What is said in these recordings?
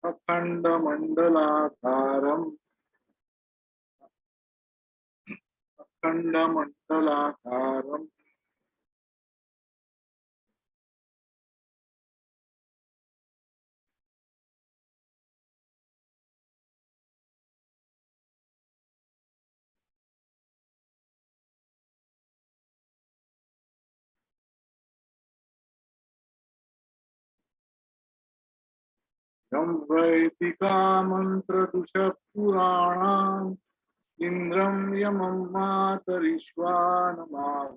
अखंडमंडलाकारं अखंडमंडलाकारं यं वैदिका मंत्रदुषपुराणाम् इंद्रं यमं मातरिश्वानमाः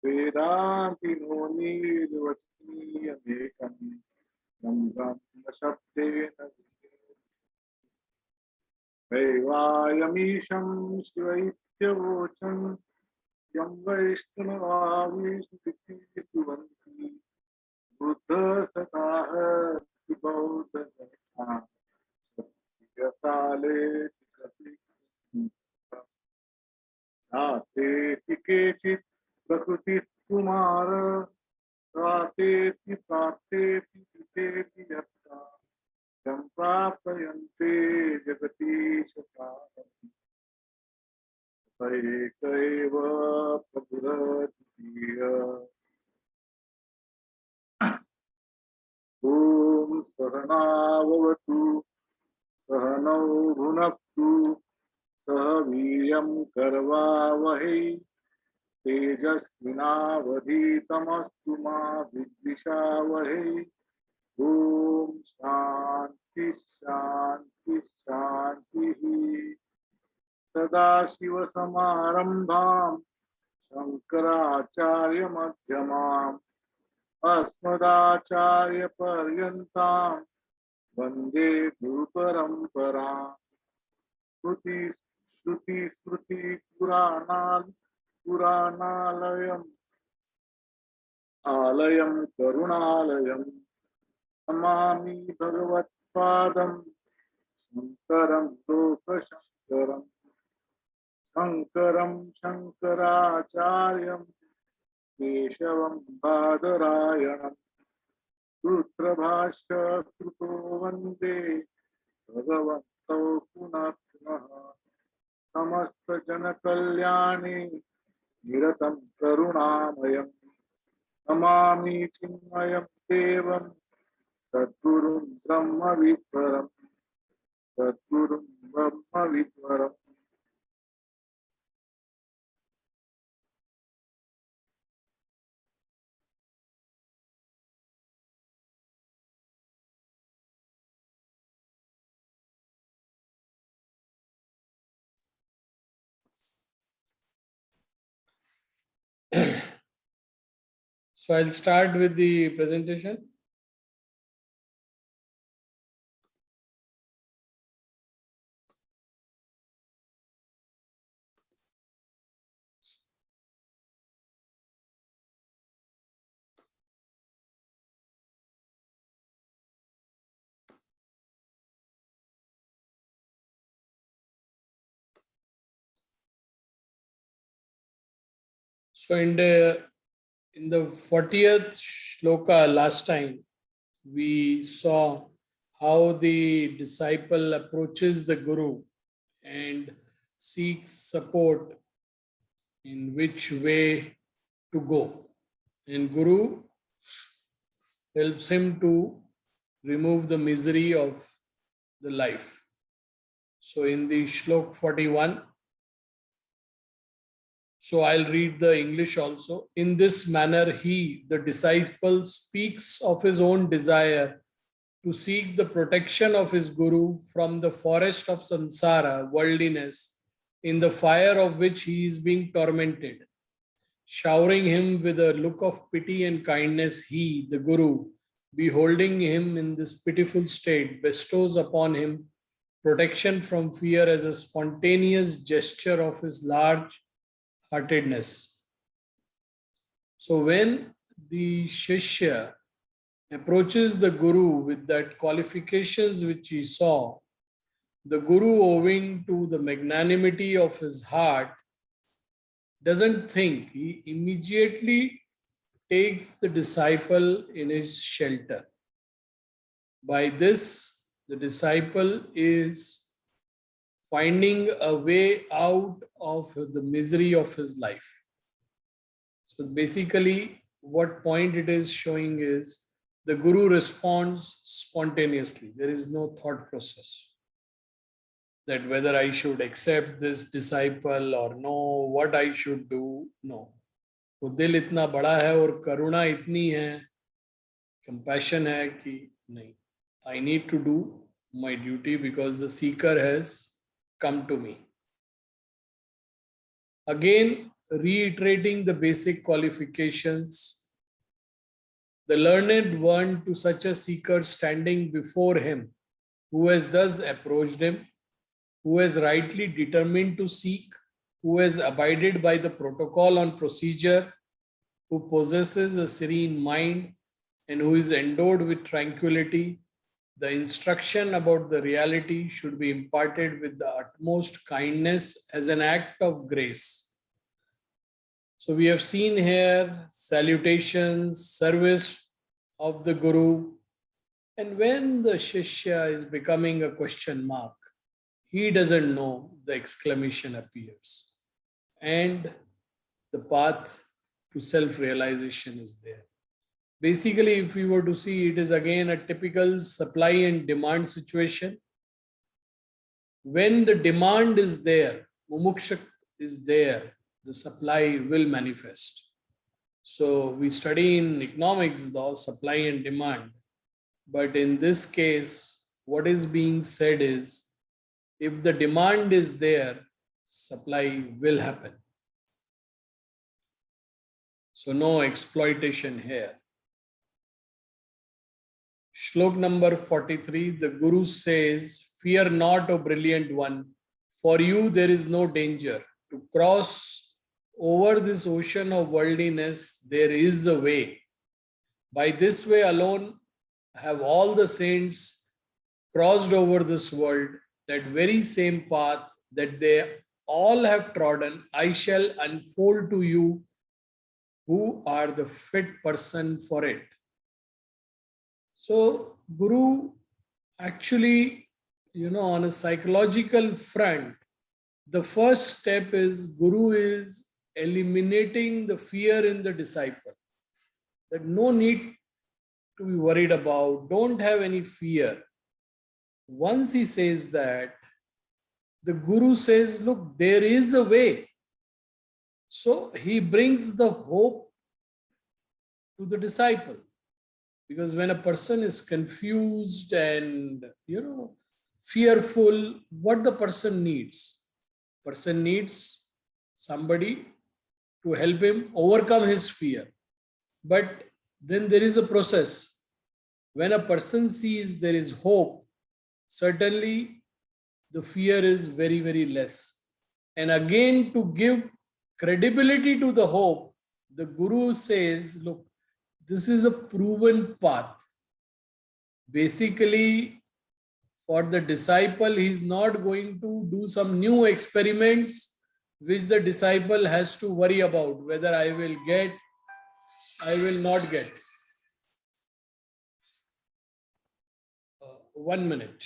वेदान्तिनो निर्वचनीयमेकं यं ब्रह्मशब्देन दैवायमीशं शिवैत्यवोचं यं वैष्णवाविष्णुवन्ति बुद्धसखाः बौद्धजनाः सत्यकाले नास्तेति केचित् प्रकृतिः कुमार प्राप्तेति प्राप्तेति पितेति यत्ता यं प्राप्यन्ते जगतीशकालम् स एक एव प्रभुरद्वितीय ॐ सहनाववतु सहनौ भुनक्तु सह वीर्यं करवावहै तेजस्विनावधीतमस्तु मा विद्विषावहै ॐ शान्ति शान्ति शान्तिः सदाशिवसमारम्भां शङ्कराचार्यमध्यमाम् अस्मदाचार्यपर्यन्तां वन्दे गुरुपरम्पराम् पुराणालयम् आलयं करुणालयं नमामि भगवत्पादं शङ्करं लोकशङ्करं शङ्करं शङ्कराचार्यं केशवं बादरायणं सूत्रभाष्य कृतो वन्दे भगवन्तौ पुनः पुनः समस्त जनकल्याणे निरतं करुणामयं नमामि चिन्मयं देवं सद्गुरुं ब्रह्मविद्वरं सद्गुरुं ब्रह्मविद्वरम् So I'll start with the presentation. So in the 40th shloka last time, we saw how the disciple approaches the guru and seeks support in which way to go. And guru helps him to remove the misery of the life. So in the shlok 41, so I'll read the English also. In this manner, he, the disciple, speaks of his own desire to seek the protection of his guru from the forest of samsara, worldliness, in the fire of which he is being tormented. Showering him with a look of pity and kindness, he, the guru, beholding him in this pitiful state, bestows upon him protection from fear as a spontaneous gesture of his large heartedness. So when the Shishya approaches the Guru with that qualifications which he saw, the Guru, owing to the magnanimity of his heart, doesn't think. He immediately takes the disciple in his shelter. By this, the disciple is finding a way out of the misery of his life. So basically, what point it is showing is the Guru responds spontaneously. There is no thought process that whether I should accept this disciple or no, what I should do. No. वो दिल इतना बड़ा है और करुणा इतनी है, compassion है कि नहीं, I need to do my duty because the seeker has come to me. Again, reiterating the basic qualifications, the learned one to such a seeker standing before him, who has thus approached him, who has rightly determined to seek, who has abided by the protocol on procedure, who possesses a serene mind, and who is endowed with tranquility, the instruction about the reality should be imparted with the utmost kindness as an act of grace. So we have seen here salutations, service of the Guru, and when the Shishya is becoming a question mark, he doesn't know, the exclamation appears, and the path to self-realization is there. Basically, if we were to see, it is again a typical supply and demand situation. When the demand is there, mumuksha is there, the supply will manifest. So we study in economics the supply and demand, but in this case, what is being said is, if the demand is there, supply will happen. So no exploitation here. Shlok number 43, the Guru says, fear not, O brilliant one, for you there is no danger. To cross over this ocean of worldliness, there is a way. By this way alone have all the saints crossed over this world, that very same path that they all have trodden, I shall unfold to you who are the fit person for it. So Guru actually, on a psychological front, the first step is Guru is eliminating the fear in the disciple. That no need to be worried about, don't have any fear. Once he says that, the Guru says, look, there is a way. So he brings the hope to the disciple. Because when a person is confused and, fearful, what the person needs? Person needs somebody to help him overcome his fear. But then there is a process. When a person sees there is hope, certainly the fear is very, very less. And again, to give credibility to the hope, the Guru says, look, this is a proven path. Basically, for the disciple, he is not going to do some new experiments which the disciple has to worry about, whether I will get, I will not get. 1 minute.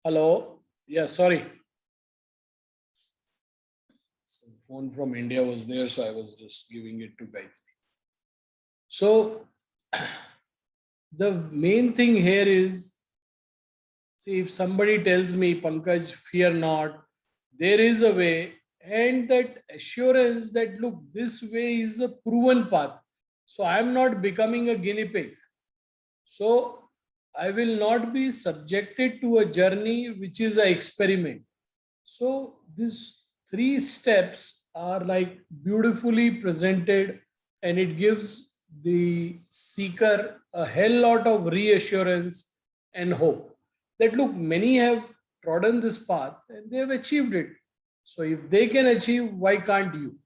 Hello. Yeah, sorry. Some phone from India was there, so I was just giving it to Gayatri. So the main thing here is, see, if somebody tells me, Pankaj, fear not, there is a way, and that assurance that, look, this way is a proven path. So I am not becoming a guinea pig. So I will not be subjected to a journey which is an experiment. So these three steps are like beautifully presented, and it gives the seeker a hell lot of reassurance and hope that, look, many have trodden this path and they have achieved it. So if they can achieve, why can't you?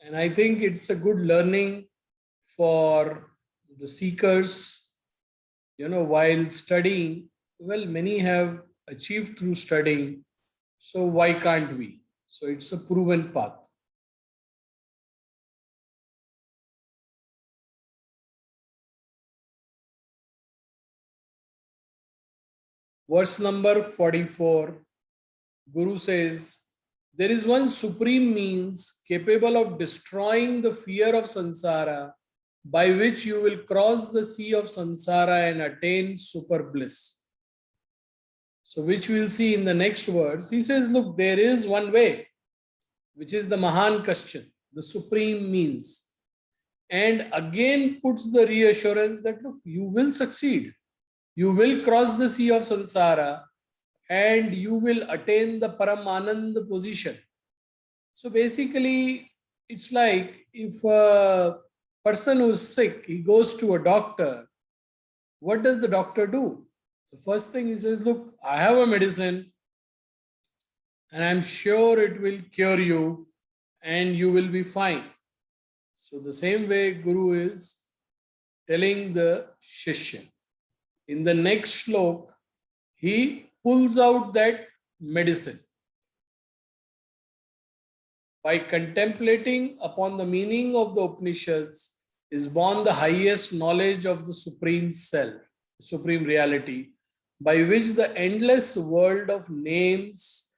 And I think it's a good learning for the seekers, while studying. Well, many have achieved through studying, so why can't we? So it's a proven path. Verse number 44, Guru says, there is one supreme means capable of destroying the fear of samsara, by which you will cross the sea of samsara and attain super bliss. So, which we'll see in the next verse. He says, look, there is one way, which is the Mahan Kashchan, the supreme means. And again puts the reassurance that, look, you will succeed. You will cross the sea of samsara and you will attain the Paramanand position. So basically, it's like if a person who's sick, he goes to a doctor, what does the doctor do? The first thing he says, look, I have a medicine and I'm sure it will cure you and you will be fine. So the same way Guru is telling the Shishya. In the next shlok, he pulls out that medicine. By contemplating upon the meaning of the Upanishads is born the highest knowledge of the Supreme Self, Supreme Reality, by which the endless world of names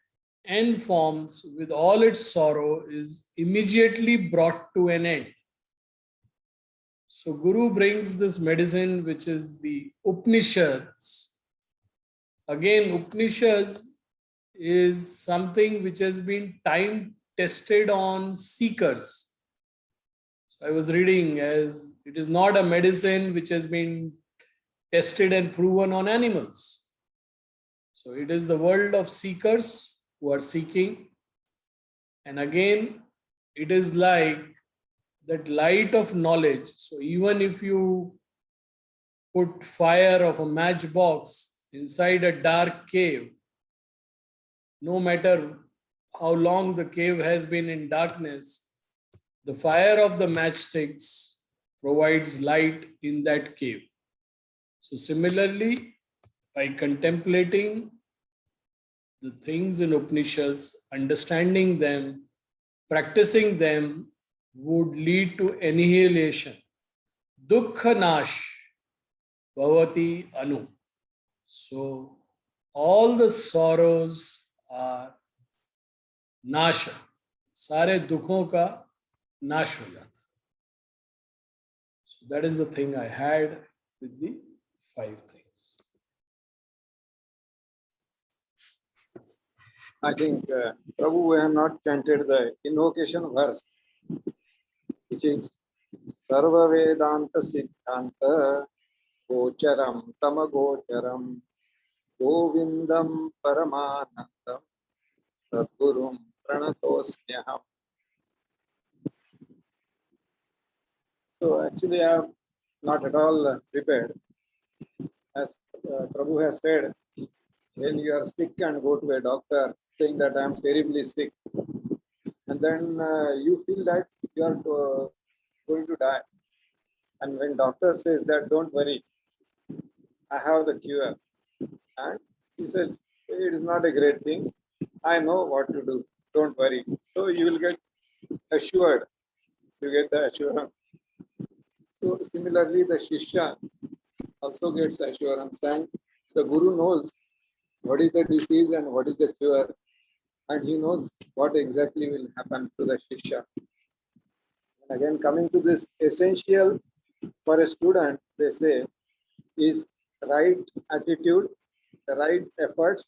and forms with all its sorrow is immediately brought to an end. So Guru brings this medicine, which is the Upanishads. Again, Upanishads is something which has been time tested on seekers. So I was reading, as it is not a medicine which has been tested and proven on animals. So it is the world of seekers who are seeking. And again, it is like that light of knowledge. So even if you put fire of a matchbox inside a dark cave, no matter how long the cave has been in darkness, the fire of the matchsticks provides light in that cave. So similarly, by contemplating the things in Upanishads, understanding them, practicing them would lead to annihilation. Dukkha nash bhavati anu. So all the sorrows are नाश, सारे दुखों का नाश हो जाता. So that is the thing I had with the 5 things. I think, Prabhu, we have not chanted the invocation verse, which is Sarva Vedanta Siddhanta Gocharam Tamagocharam Govindam Paramanandam Sadgurum Pranatosmyaham. So actually, I am not at all prepared. As Prabhu has said, when you are sick and go to a doctor saying that I am terribly sick, and then you feel that you are going to die. And when doctor says that, don't worry, I have the cure. And he says, it is not a great thing. I know what to do. Don't worry. So you will get assured. You get the assurance. So similarly, the Shishya also gets assurance, and the Guru knows what is the disease and what is the cure, and he knows what exactly will happen to the Shishya. And again, coming to this essential for a student, they say, is right attitude, the right efforts,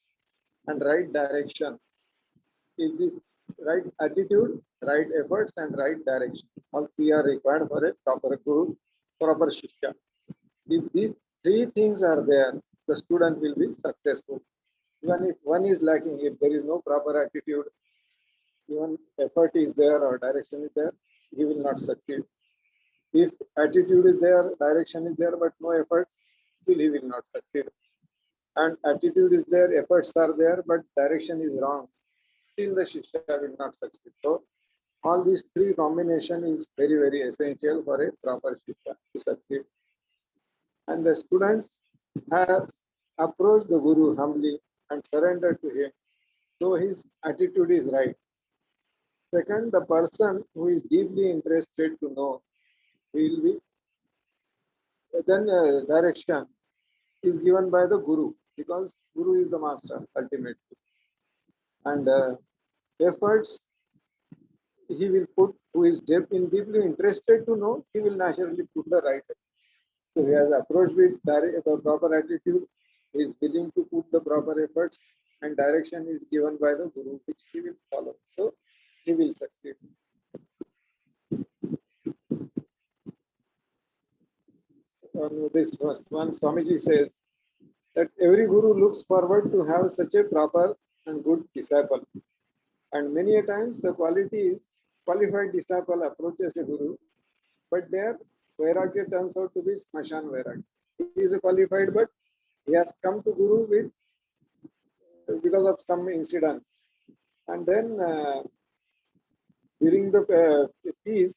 and right direction. If the right attitude, right efforts, and right direction, all three are required for a proper guru, proper shishya. If these three things are there, the student will be successful. Even if one is lacking, if there is no proper attitude, even effort is there or direction is there, he will not succeed. If attitude is there, direction is there, but no efforts, still he will not succeed. And attitude is there, efforts are there, but direction is wrong, still the shishya will not succeed. So all these three combination is very, very essential for a proper shishya to succeed. And the students have approached the guru humbly and surrendered to him, so his attitude is right. Second, the person who is deeply interested to know will be then direction is given by the guru, because guru is the master ultimately, and efforts he will put, who is deeply interested to know, he will naturally put the right. So he has approached with the proper attitude, he is willing to put the proper efforts, and direction is given by the guru, which he will follow. So he will succeed. On this first one, Swamiji says that every guru looks forward to have such a proper and good disciple. And many a times the qualified disciple approaches a guru, but their vairagya turns out to be smashan vairagya. He is a qualified, but he has come to guru with because of some incident. And then during the peace,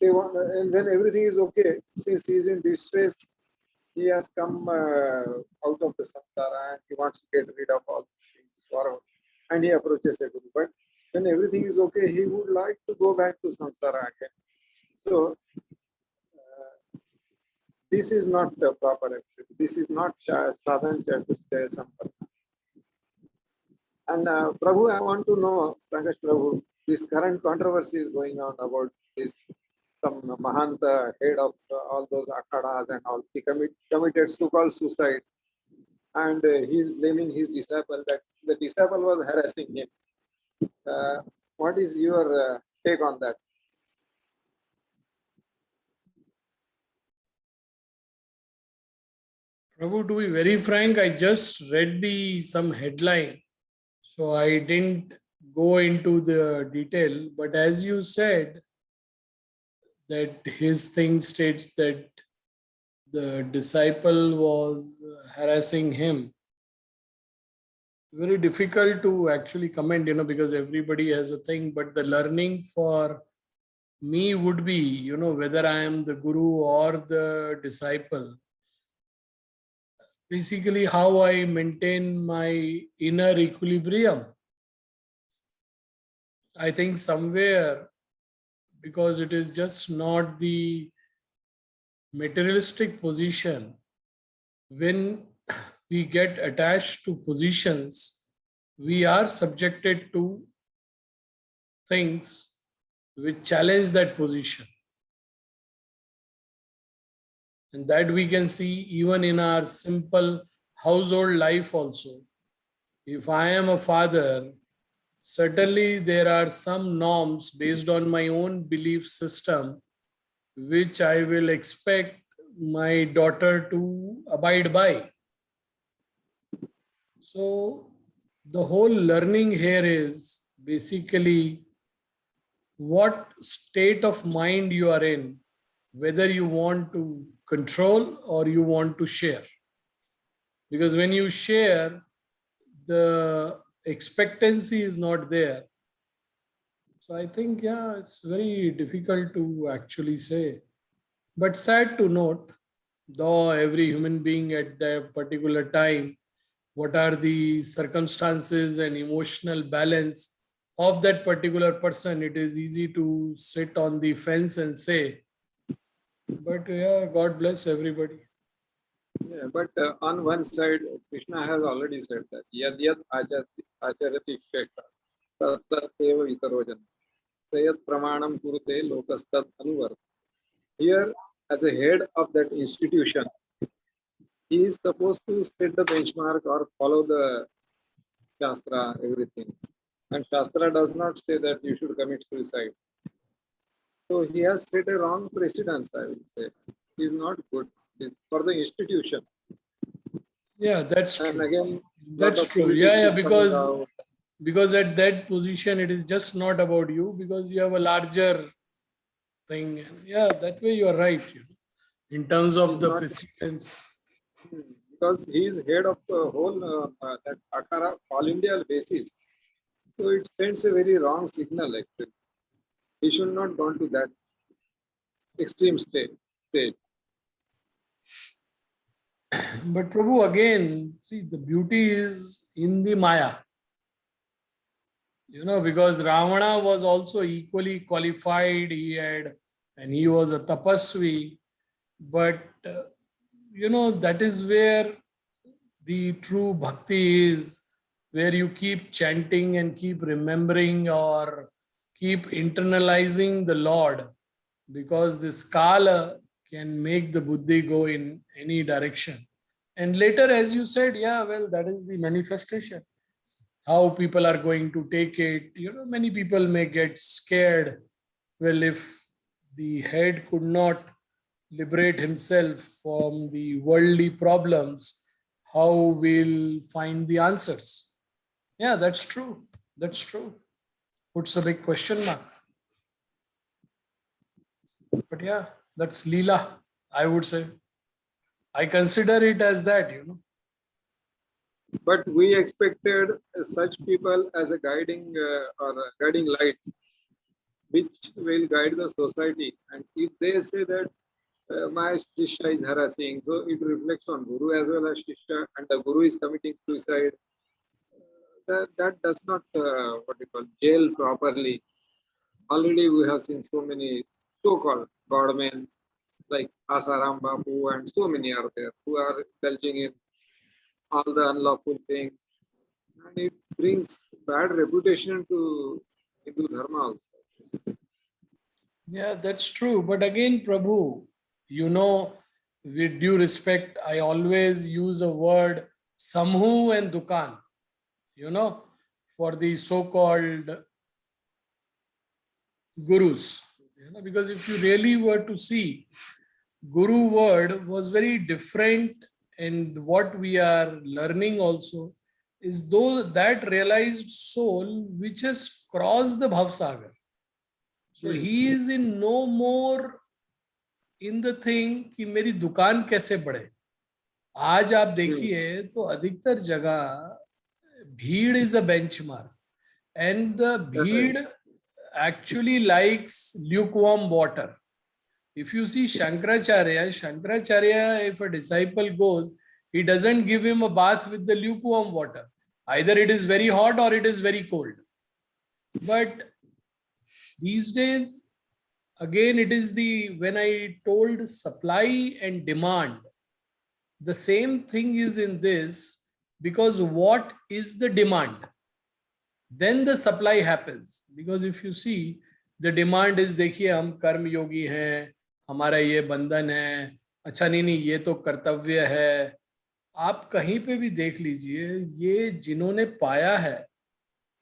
they want, and when everything is okay, since he is in distress, he has come out of the samsara and he wants to get rid of all these things forever. And he approaches a guru. But when everything is okay, he would like to go back to samsara again. So this is not the proper activity. This is not sadhan chaturjaya sampanna. And Prabhu, I want to know, Prakash Prabhu, this current controversy is going on about this. Some Mahanta, head of all those akhadas and all, he committed so-called suicide. And he is blaming his disciple that the disciple was harassing him. What is your take on that? Prabhu, to be very frank, I just read some headline, so I didn't go into the detail. But as you said, that his thing states that the disciple was harassing him. Very difficult to actually comment, because everybody has a thing. But the learning for me would be, whether I am the guru or the disciple, basically how I maintain my inner equilibrium. I think somewhere, because it is just not the materialistic position, when we get attached to positions, we are subjected to things which challenge that position. And that we can see even in our simple household life also. If I am a father, certainly there are some norms based on my own belief system which I will expect my daughter to abide by. So the whole learning here is basically what state of mind you are in, whether you want to control or you want to share. Because when you share, the expectancy is not there. So I think, yeah, it's very difficult to actually say. But sad to note, though every human being at that particular time, what are the circumstances and emotional balance of that particular person, it is easy to sit on the fence and say. But yeah, God bless everybody. Yeah, but on one side, Krishna has already said that yad yad acharati shrekha tat eva vitarojan sayat pramanam kurute lokastad anuvart. Here, as a head of that institution, he is supposed to set the benchmark or follow the Shastra, everything. And Shastra does not say that you should commit suicide. So he has set a wrong precedence, I will say. He is not good. It's for the institution. Yeah, that's And true. again, That's lot of true. politics Yeah, is coming out. because at that position it is just not about you, because you have a larger thing. And yeah, that way you are right. In terms of He's the not precedence. because he is head of the whole that Akara all India basis. So it sends a very wrong signal actually. He should not gone to that extreme state. But Prabhu, again, see, the beauty is in the Maya. Because Ravana was also equally qualified. He was a tapasvi. But, that is where the true bhakti is, where you keep chanting and keep remembering or keep internalizing the Lord, because this kala can make the buddhi go in any direction. And later, as you said, yeah, well, that is the manifestation. How people are going to take it. Many people may get scared. Well, if the head could not liberate himself from the worldly problems, how we'll find the answers? Yeah, that's true. That's true. Puts a big question mark. But yeah, that's Leela, I would say. I consider it as that. But we expected such people as a guiding or a guiding light, which will guide the society. And if they say that my Shishya is harassing, so it reflects on Guru as well as Shishya, and the Guru is committing suicide. That does not what you call jail properly. Already we have seen so many so-called godmen like Asaram Babu and so many are there who are indulging in all the unlawful things, and it brings bad reputation to Hindu Dharma also. Yeah, that's true. But again, Prabhu, with due respect, I always use a word Samhu and Dukan, for the so-called gurus. Because if you really were to see, Guru word was very different, and what we are learning also is that realized soul which has crossed the Bhavsagar. So he is in no more in the thing कि मेरी दुकान कैसे बढ़े. आज आप देखिए तो अधिकतर जगह भीड़ is a benchmark, and the भीड़ actually likes lukewarm water. If you see Shankaracharya, if a disciple goes, he doesn't give him a bath with the lukewarm water. Either it is very hot or it is very cold. But these days, again, it is when I told supply and demand, the same thing is in this, because what is the demand? Then the supply happens. Because if you see, the demand is, देखिए हम कर्म योगी हैं, हमारा ये बंधन है, अच्छा नहीं ये तो कर्तव्य है. आप कहीं पे भी देख लीजिए, ये जिन्होंने पाया है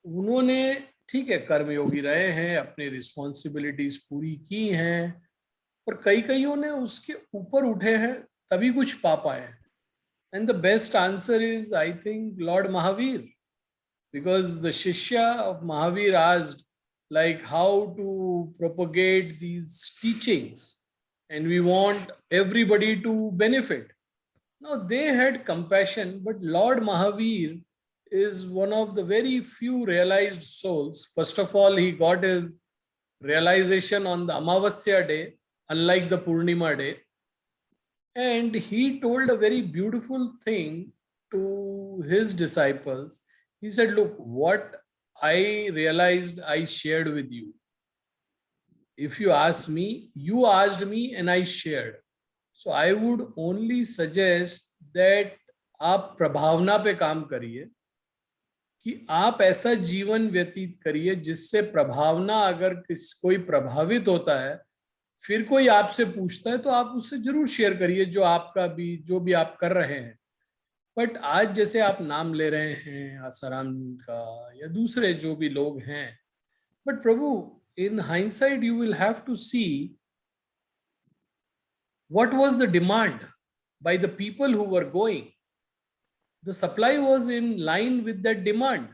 उन्होंने ठीक है कर्मयोगी रहे हैं, अपनी रिस्पॉन्सिबिलिटीज पूरी की हैं, और कईयों ने उसके ऊपर उठे हैं तभी कुछ पा पाए. And the best answer is, I think, Lord Mahavir, because the Shishya of Mahavir asked like how to propagate these teachings, and we want everybody to benefit. Now they had compassion, but Lord Mahavir is one of the very few realized souls. First of all, he got his realization on the Amavasya day, unlike the Purnima day. And he told a very beautiful thing to his disciples. He said, look, what I realized I shared with you. If you ask me, you asked me and I shared. So I would only suggest that आप प्रभावना पे काम करिए, कि आप ऐसा जीवन व्यतीत करिए जिससे प्रभावना, अगर कोई प्रभावित होता है, फिर कोई आपसे पूछता है तो आप उससे जरूर शेयर करिए जो भी आप कर रहे हैं. बट आज जैसे आप नाम ले रहे हैं आसाराम का या दूसरे जो भी लोग हैं, but Prabhu, in hindsight you will have to see what was the demand by the people who were going. The supply was in line with that demand.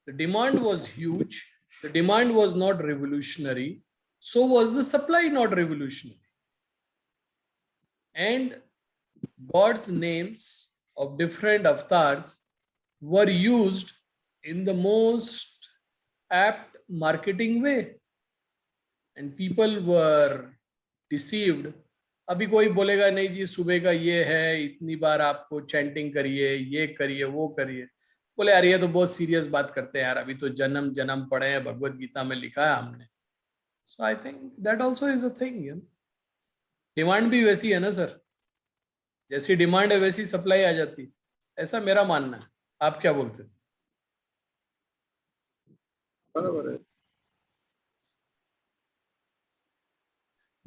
The demand was huge. The demand was not revolutionary. So was the supply not revolutionary. And God's names of different avatars were used in the most apt marketing way. And people were deceived. अभी कोई बोलेगा नहीं जी सुबह का ये है, इतनी बार आपको चैंटिंग करिए, ये करिए, वो करिए। बोले यार ये तो बहुत सीरियस बात करते हैं यार, अभी तो जन्म जन्म पढ़े हैं, भगवत गीता में लिखा है हमने। So I think that also is a thing. Demand भी वैसी है ना सर, जैसी डिमांड है वैसी सप्लाई आ जाती है, ऐसा मेरा मानना है। आप क्या बोलते हैं? बराबर है।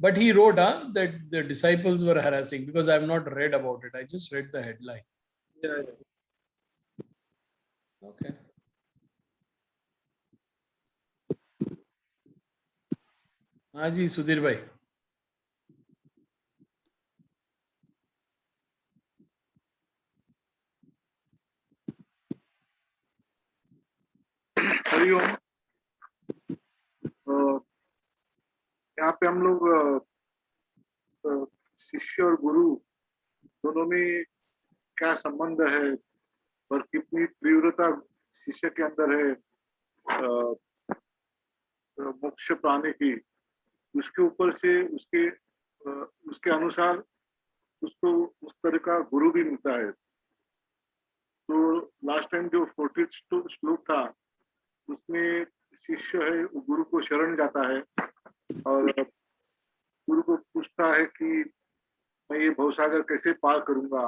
But he wrote that the disciples were harassing, because I have not read about it. I just read the headline. Yeah, Okay. हाँ जी सुधीर भाई। हरिओम। यहाँ पे हम लोग शिष्य और गुरु दोनों में क्या संबंध है और कितनी तीव्रता शिष्य के अंदर है मोक्ष पाने की, उसके ऊपर से उसके अनुसार उसको उस तरह का गुरु भी मिलता है। तो लास्ट टाइम जो 40th श्लोक था उसमें शिष्य है वो गुरु को शरण जाता है और गुरु को पूछता है कि मैं ये भवसागर कैसे पार करूंगा,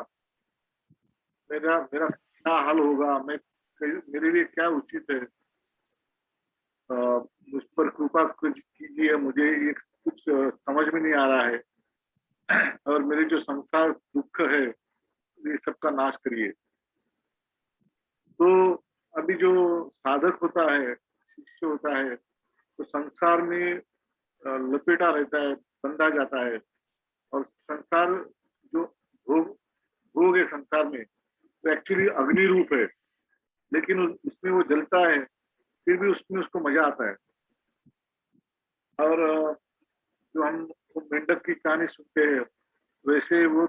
मेरा मेरा क्या हाल होगा, मेरे लिए क्या उचित है, मुझ पर कृपा कीजिए, मुझे ये कुछ समझ में नहीं आ रहा है और मेरे जो संसार दुख है ये सबका नाश करिए। तो अभी जो साधक होता है, शिष्य होता है, तो संसार में लपेटा रहता है, बंधा जाता है और संसार जो भोग है संसार में तो एक्चुअली अग्नि रूप है, लेकिन उसमें वो जलता है, फिर भी उसमें उसको मजा आता है। और जो हम मेंढक की कहानी सुनते हैं वैसे वो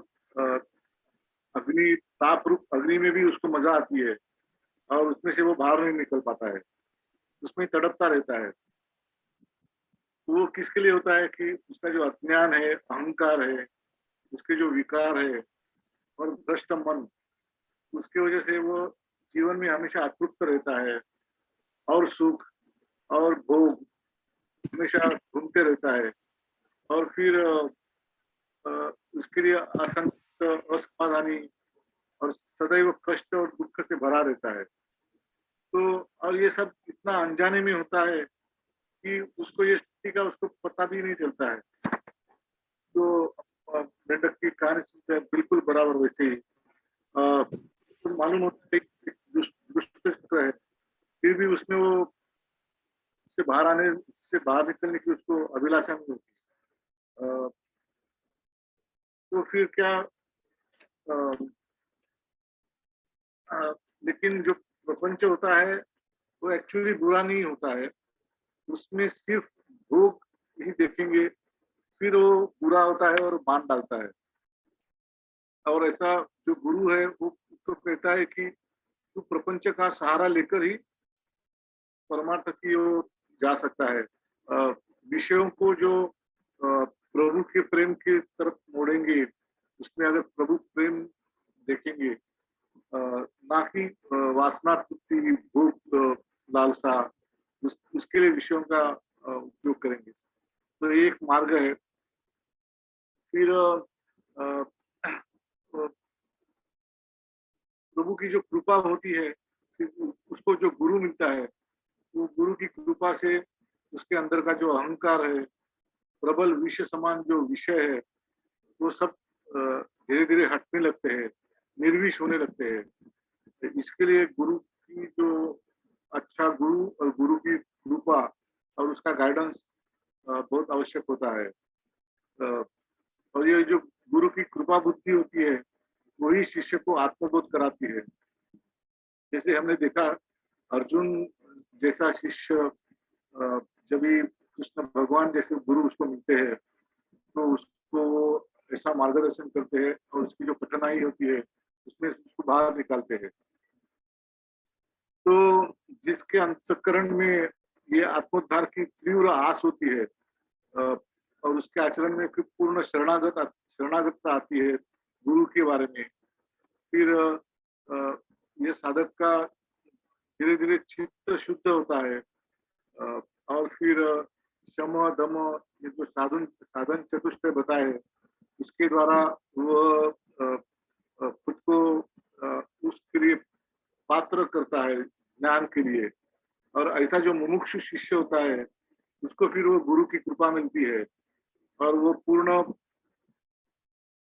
अग्नि ताप रूप अग्नि में भी उसको मजा आती है और उसमें से वो बाहर नहीं निकल पाता है, उसमें तड़पता रहता है। वो किसके लिए होता है कि उसका जो अज्ञान है, अहंकार है, उसके जो विकार है और भ्रष्ट मन, उसकी वजह से वो जीवन में हमेशा अतृप्त रहता है और सुख और भोग हमेशा घूमते रहता है और फिर उसके लिए असंतुष्ट, असमाधानी और सदैव कष्ट और दुख से भरा रहता है। तो और ये सब इतना अनजाने में होता है कि उसको ये स्थिति का उसको पता भी नहीं चलता है। तो मेंढक की कहानी सुनते हैं बिल्कुल बराबर वैसे ही तो मालूम होता है कि दुष्ट चक्र है, फिर भी उसमें वो से बाहर निकलने की उसको अभिलाषा नहीं होती। तो फिर क्या लेकिन जो प्रपंच होता है वो एक्चुअली बुरा नहीं होता है, उसमें सिर्फ भोग ही देखेंगे, फिर वो बुरा होता है और मान डालता है। और ऐसा जो गुरु है वो उसको कहता है कि तू प्रपंच का सहारा लेकर ही परमार्थ की ओर जा सकता है। विषयों को जो प्रभु के प्रेम की तरफ मोड़ेंगे, उसमें अगर प्रभु प्रेम देखेंगे, ना कि वासना तृप्ति, भूख, लालसा, उसके लिए विषयों का उपयोग करेंगे, तो एक मार्ग है। फिर प्रभु की जो कृपा होती है, उसको जो गुरु मिलता है, वो गुरु की कृपा से उसके अंदर का जो अहंकार है, प्रबल विष समान जो विषय है, वो सब धीरे धीरे हटने लगते हैं, निर्विष होने लगते हैं। तो इसके लिए गुरु की जो अच्छा गुरु और गुरु की कृपा और उसका गाइडेंस बहुत आवश्यक होता है। और ये जो गुरु की कृपा बुद्धि होती है वही शिष्य को आत्मबोध कराती है। जैसे हमने देखा अर्जुन जैसा शिष्य जब भी कृष्ण भगवान जैसे गुरु उसको मिलते हैं तो उसको ऐसा मार्गदर्शन करते हैं और उसकी जो कठिनाई होती है उसमें उसको बाहर निकालते हैं। तो जिसके अंतःकरण में ये आत्मोद्धार की तीव्र आस होती है और उसके आचरण में फिर पूर्ण शरणागतता आती है गुरु के बारे में, फिर ये साधक का धीरे धीरे चित्त शुद्ध होता है और फिर शम दम ये जो साधन चतुष्टय बताए उसके द्वारा वो खुद को उसके लिए पात्र करता है ज्ञान के लिए। और ऐसा जो मुमुक्षु शिष्य होता है उसको फिर वो गुरु की कृपा मिलती है और वो पूर्ण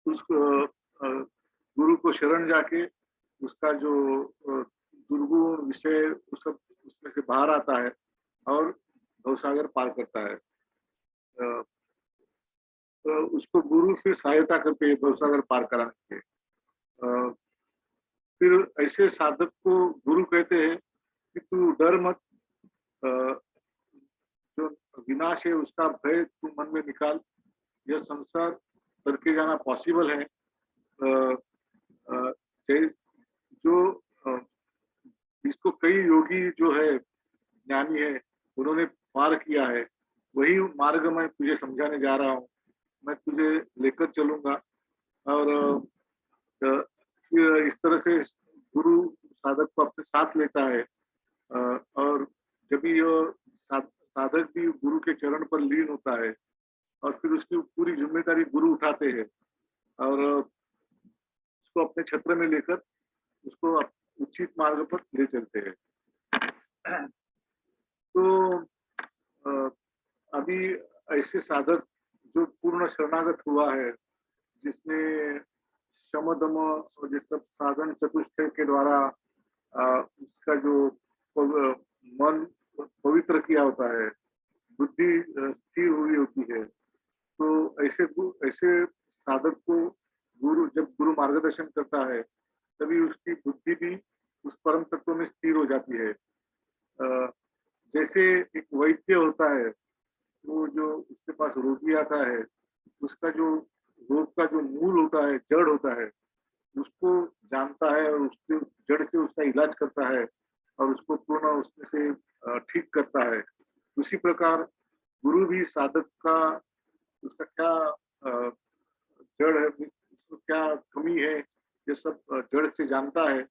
उस गुरु को शरण जाके उसका जो दुर्गुण विषय उस सब उसमें से बाहर आता है और भवसागर पार करता है। तो उसको गुरु फिर सहायता करते हैं भवसागर पार कराने के। फिर ऐसे साधक को गुरु कहते हैं कि तू डर मत, जो विनाश है उसका भय तू मन में निकाल, यह संसार करके जाना पॉसिबल है। जो इसको कई योगी जो है ज्ञानी है उन्होंने पार किया है, वही मार्ग मैं तुझे समझाने जा रहा हूँ। मैं तुझे लेकर चलूंगा और फिर इस तरह से गुरु साधक को अपने साथ लेता है और जब भी साधक भी गुरु के चरण पर लीन होता है और फिर उसकी पूरी जिम्मेदारी गुरु उठाते हैं और उसको अपने क्षेत्र में लेकर उसको उचित मार्ग पर ले चलते हैं। तो अभी ऐसे साधक जो पूर्ण शरणागत हुआ है, जिसने शम दम और ये सब साधन चतुष्टय के द्वारा उसका जो मन पवित्र किया होता है, बुद्धि स्थिर हुई होती है, तो ऐसे साधक को गुरु जब गुरु मार्गदर्शन करता है तभी उसकी बुद्धि भी उस परम तत्व में स्थिर हो जाती है। जैसे एक वैद्य होता है, वो जो उसके पास रोगी आता है उसका जो रोग का जो मूल होता है, जड़ होता है, उसको जानता है और उसके जड़ से उसका इलाज करता है और उसको पूर्ण उसमें से ठीक करता है। उसी प्रकार गुरु भी साधक का उसका क्या जड़ है, उसको क्या कमी है, ये सब जड़ से जानता है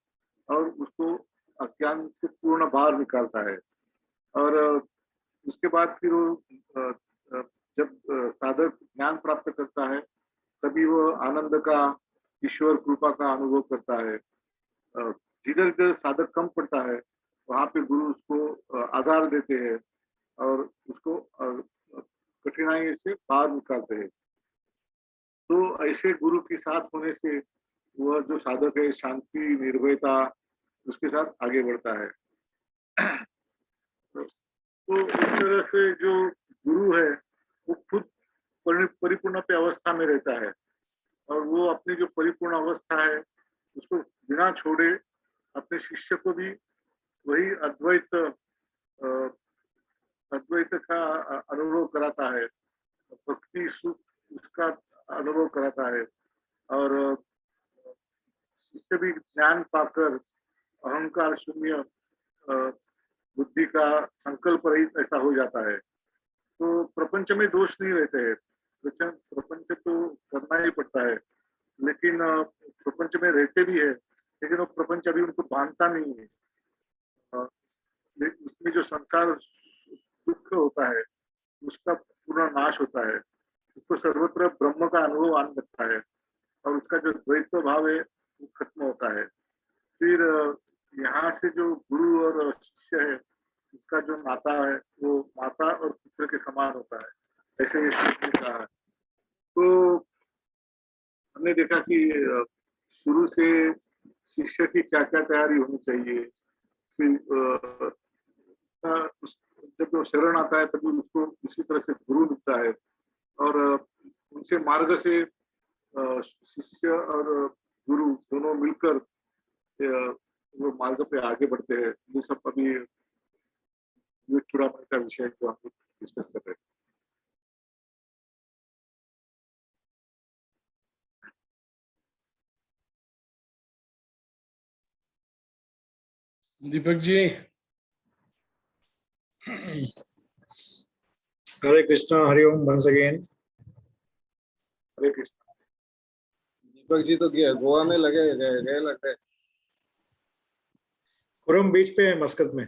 और उसको अज्ञान से पूर्ण बाहर निकालता है। और उसके बाद फिर वो जब साधक ज्ञान प्राप्त करता है तभी वो आनंद का, ईश्वर कृपा का अनुभव करता है। जिधर जिधर साधक कम पड़ता है वहां पे गुरु उसको आधार देते हैं और उसको कठिनाई से बाहर निकालते हैं। तो ऐसे गुरु के साथ होने से वह जो साधक है शांति निर्भयता उसके साथ आगे बढ़ता है। तो इस तरह से जो गुरु है वो खुद परिपूर्ण पे अवस्था में रहता है और वो अपनी जो परिपूर्ण अवस्था है उसको बिना छोड़े अपने शिष्य को भी वही अद्वैत का अनुभव कराता है, भक्ति सुख उसका अनुभव कराता है और इससे भी ज्ञान पाकर अहंकार शून्य बुद्धि का संकल्प रहित ऐसा हो जाता है। तो प्रपंच में दोष नहीं रहते हैं, प्रपंच तो करना ही पड़ता है, लेकिन प्रपंच में रहते भी है, लेकिन वो प्रपंच अभी उनको बांधता नहीं है। उसमें जो संसार दुख होता है उसका पूर्ण नाश होता है, उसको सर्वत्र ब्रह्म का अनुभव आने लगता है और उसका जो द्वैत भाव है वो खत्म होता है। फिर यहाँ से जो गुरु और शिष्य है उसका जो नाता है वो माता और पुत्र के समान होता है, ऐसे ये श्लोक में कहा है। तो हमने देखा कि शुरू से शिष्य की क्या क्या तैयारी होनी चाहिए, फिर जब वो शरण आता है तभी उसको उसी तरह से गुरु मिलता है, और उनसे मार्ग से शिष्य और गुरु दोनों मिलकर वो मार्ग पे आगे बढ़ते हैं। ये सब अभी विवेक चूड़ामणि का विषय जो हम लोग डिस्कस कर रहे हैं। Deepak ji, Hare Krishna, Hari Om once again. हरे कृष्ण। दीपक जी तो गोवा में गए लग रहे। खुरम बीच पे है मस्कत में।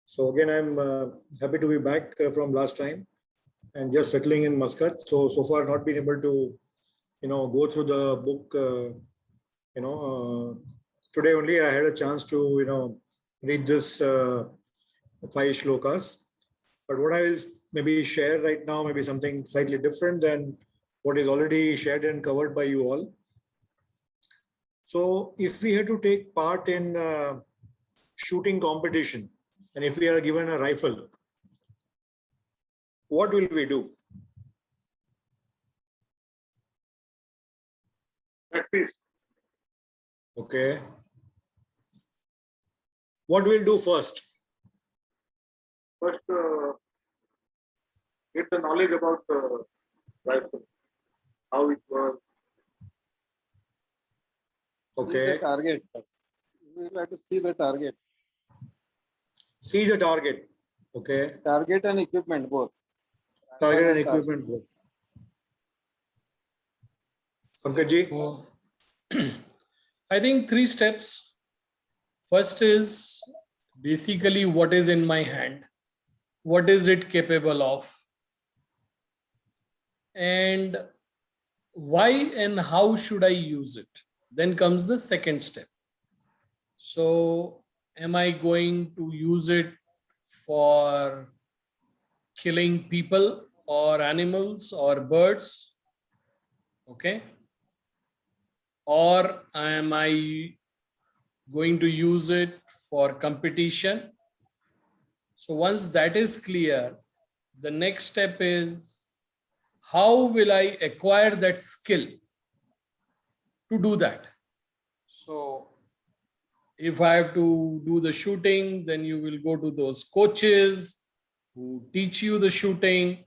So again, I'm happy to be back from last time and just settling in Muscat. So far not been able to, go through the book. Today only I had a chance to, read this 5 shlokas. But what I will maybe share right now, maybe something slightly different than what is already shared and covered by you all. So if we had to take part in shooting competition, and if we are given a rifle, what will we do? Practice. Okay. What we'll do first? First, get the knowledge about the rifle, how it works. See the Okay. target. We will have to see the target. See the target. Okay. Target and equipment both. Target and equipment both. Pankaj so I think 3 steps. First is basically what is in my hand, what is it capable of, and why and how should I use it. Then comes the second step. So am I going to use it for killing people or animals or birds? Okay. Or am I going to use it for competition? So once that is clear, the next step is how will I acquire that skill to do that? So if I have to do the shooting, then you will go to those coaches who teach you the shooting.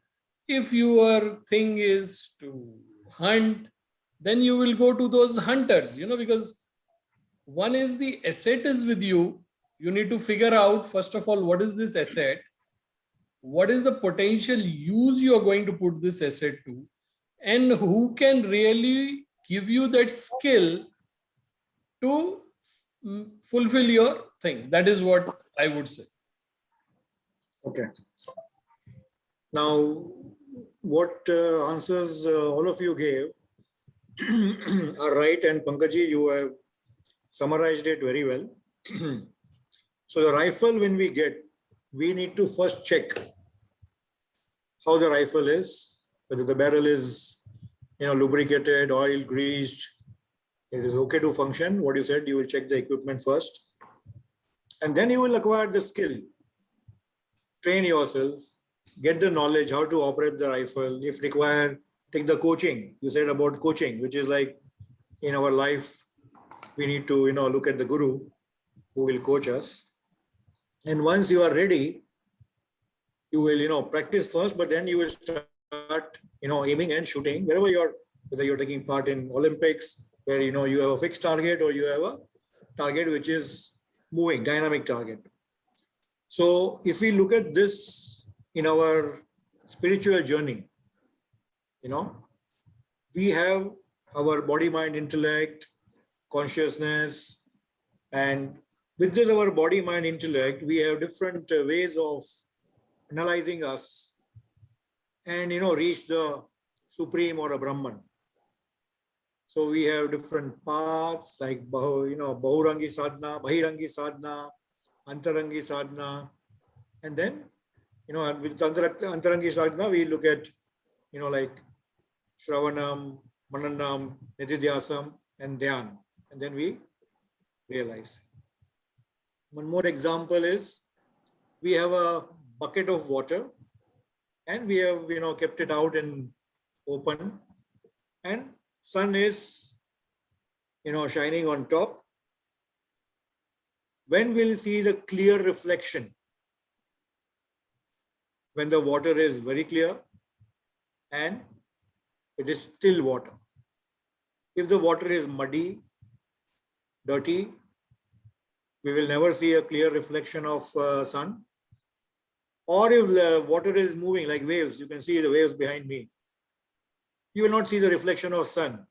If your thing is to hunt, then you will go to those hunters, because one is the asset is with you. You need to figure out, first of all, what is this asset? What is the potential use you are going to put this asset to? And who can really give you that skill to fulfill your thing? That is what I would say. Okay. Now, what answers all of you gave are right, and Pankaj, you have summarized it very well. So the rifle, when we get, we need to first check how the rifle is, whether the barrel is, lubricated, oil, greased, it is okay to function. What you said, you will check the equipment first, and then you will acquire the skill. Train yourself, get the knowledge how to operate the rifle. If required, take the coaching. You said about coaching, which is like in our life, we need to, look at the guru who will coach us. And once you are ready, you will, practice first, but then you will start, aiming and shooting wherever whether you're taking part in Olympics, where, you have a fixed target or you have a target which is moving, dynamic target. So if we look at this in our spiritual journey, we have our body, mind, intellect, consciousness, and with this, our body, mind, intellect, we have different ways of analyzing us and, reach the supreme or a Brahman. So we have different paths like, Bahurangi sadhana, Bahirangi sadhana, Antarangi sadhana. And then, with Antarangi sadhana, we look at, like Shravanam, Mananam, Nididhyasam, and Dhyan. And then we realize. One more example is we have a bucket of water and we have kept it out in open, and sun is shining on top. When we'll see the clear reflection? When the water is very clear and it is still water. If the water is muddy, dirty, we will never see a clear reflection of sun. Or if the water is moving like waves, you can see the waves behind me. You will not see the reflection of sun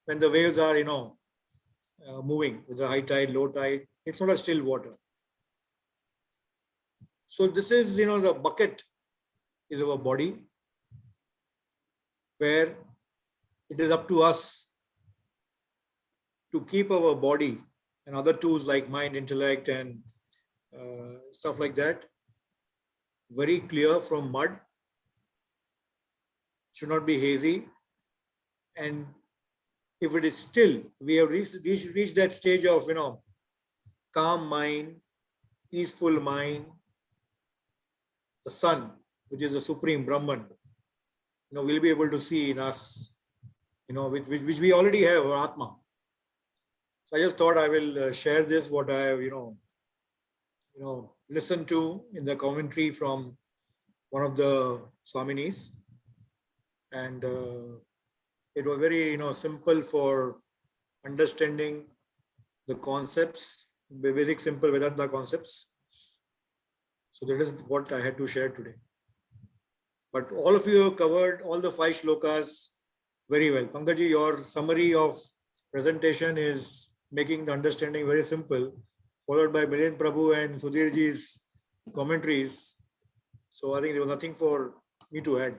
when the waves are, moving with the high tide, low tide. It's not a still water. So this is, the bucket is our body, where it is up to us to keep our body and other tools like mind, intellect, and stuff like that very clear from mud. Should not be hazy. And if it is still, we have reached that stage of calm mind, peaceful mind. The sun, which is the supreme Brahman, we'll be able to see in us, which we already have, our Atma. So I just thought I will share this, what I have, listened to in the commentary from one of the Swaminis. And it was very, simple for understanding the concepts, the basic simple Vedanta concepts. So that is what I had to share today. But all of you have covered all the 5 shlokas very well. Pankaji, your summary of presentation is making the understanding very simple, followed by Milind Prabhu and Sudhirji's commentaries. So I think there was nothing for me to add.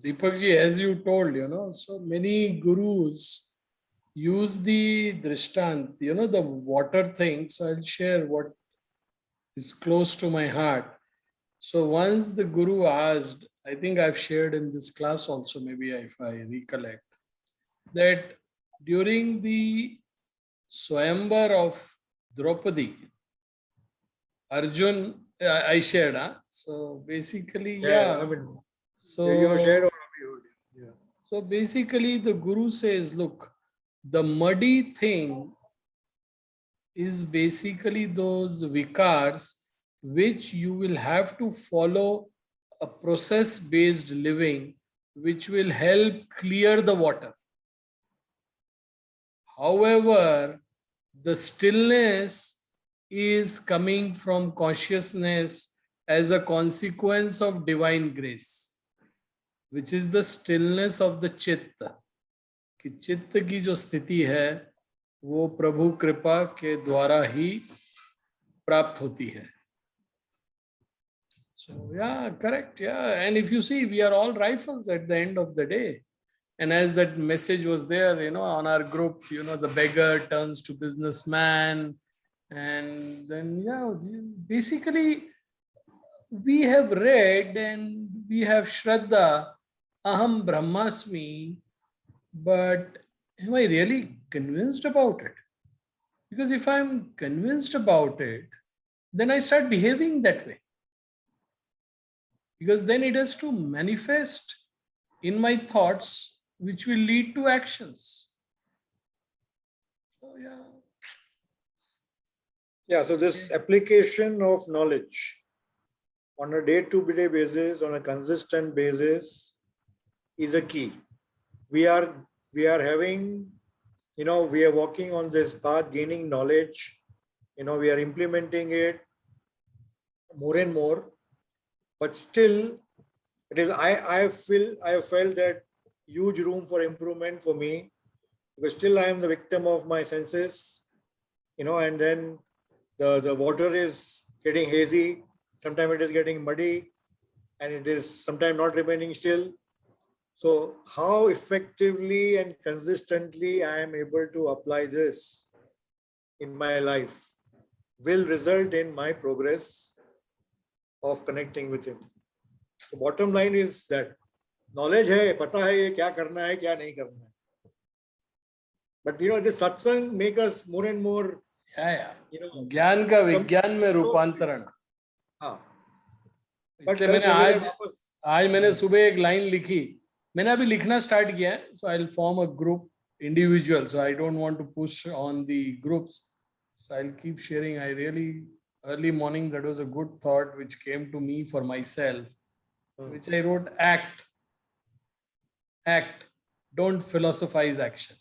Deepakji, as you told, so many gurus use the Drishtant, the water thing. So I'll share what is close to my heart. So once the guru asked, I think I've shared in this class also, maybe if I recollect, that during the Swayamvar of Draupadi, Arjun, I shared, so basically, I mean, so you shared or you? Yeah. So basically the guru says, look, the muddy thing is basically those vikars which you will have to follow a process-based living which will help clear the water. However, the stillness is coming from consciousness as a consequence of divine grace, which is the stillness of the chitta. कि चित्त की जो स्थिति है वो प्रभु कृपा के द्वारा ही प्राप्त होती है. So yeah, correct, yeah. And if you see, we are all rifles at the end of the day. And as that message was there, on our group, the beggar turns to businessman. And then, basically, we have read and we have Shraddha, Aham Brahmasmi, but am I really convinced about it? Because if I'm convinced about it, then I start behaving that way. Because then it has to manifest in my thoughts, which will lead to actions. So, yeah. Yeah, so this application of knowledge on a day-to-day basis, on a consistent basis, is a key. We are having, we are walking on this path, gaining knowledge, we are implementing it more and more, but still it is, I have felt that huge room for improvement for me, because still I am the victim of my senses, and then the water is getting hazy, sometimes it is getting muddy, and it is sometimes not remaining still. So how effectively and consistently I am able to apply this in my life will result in my progress of connecting with him. The bottom line is that knowledge है, पता है ये क्या करना है, क्या नहीं करना है. But this satsang make us more and more, yeah. ज्ञान का विज्ञान में रूपांतरण. हाँ. इसलिए मैंने आज मैंने सुबह एक लाइन लिखी. मैंने अभी लिखना स्टार्ट किया है. So I'll form a group individual. So I don't want to push on the groups. So I'll keep sharing. I really early morning, that was a good thought which came to me for myself, which I wrote: act, don't philosophize action.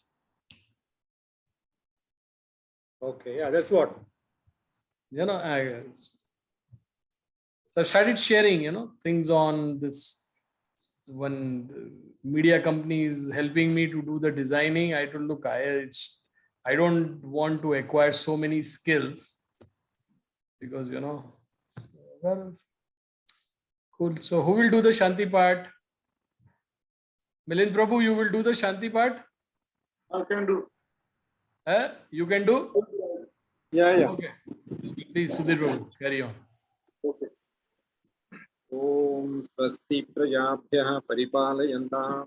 Okay, yeah, that's what. So I started sharing, things on this. When the media company is helping me to do the designing, I told, look, I don't want to acquire so many skills because, well, cool. So who will do the Shanti part? Milind Prabhu, you will do the Shanti part? I can do. You can do? Yeah. Okay. Please, Sudhir Prabhu, carry on. Okay. ॐ स्वस्ति प्रजाभ्यः परिपालयन्तां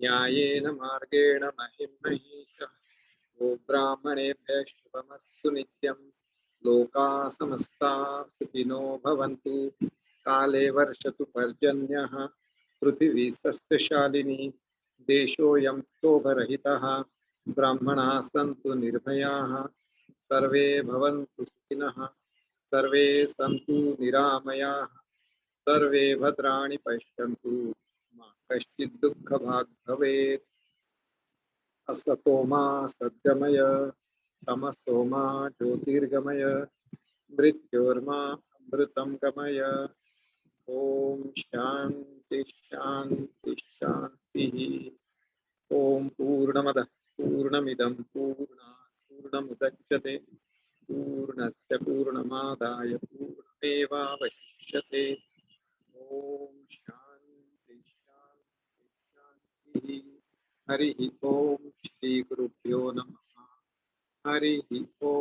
न्यायेन मार्गेण महिं महिषः गोब्राह्मणेभ्यः शुभमस्तु नित्यं लोकाः समस्ताः सुखिनो भवन्तु काले वर्षतु पर्जन्यः पृथिवी सस्यशालिनी देशोऽयं क्षोभरहितः ब्राह्मणाः सन्तु निर्भयाः सर्वे भवन्तु सुखिनः सर्वे सन्तु निरामयाः सर्वे भद्राणि पश्यन्तु मा कश्चित् दुःखभाग् भवेत् असतो मा सद्गमय तमसो मा ज्योतिर्गमय मृत्योर्मा अमृतं गमय ॐ शान्ति शान्ति शान्तिः ॐ पूर्णमदः पूर्णमिदं पूर्णमुदच्यते पूर्णस्य पूर्णमादाय पूर्णमेवावशिष्यते ॐ शान्ति शान्ति शान्तिः हरिः ॐ श्री गुरुभ्यो नमः हरिः ॐ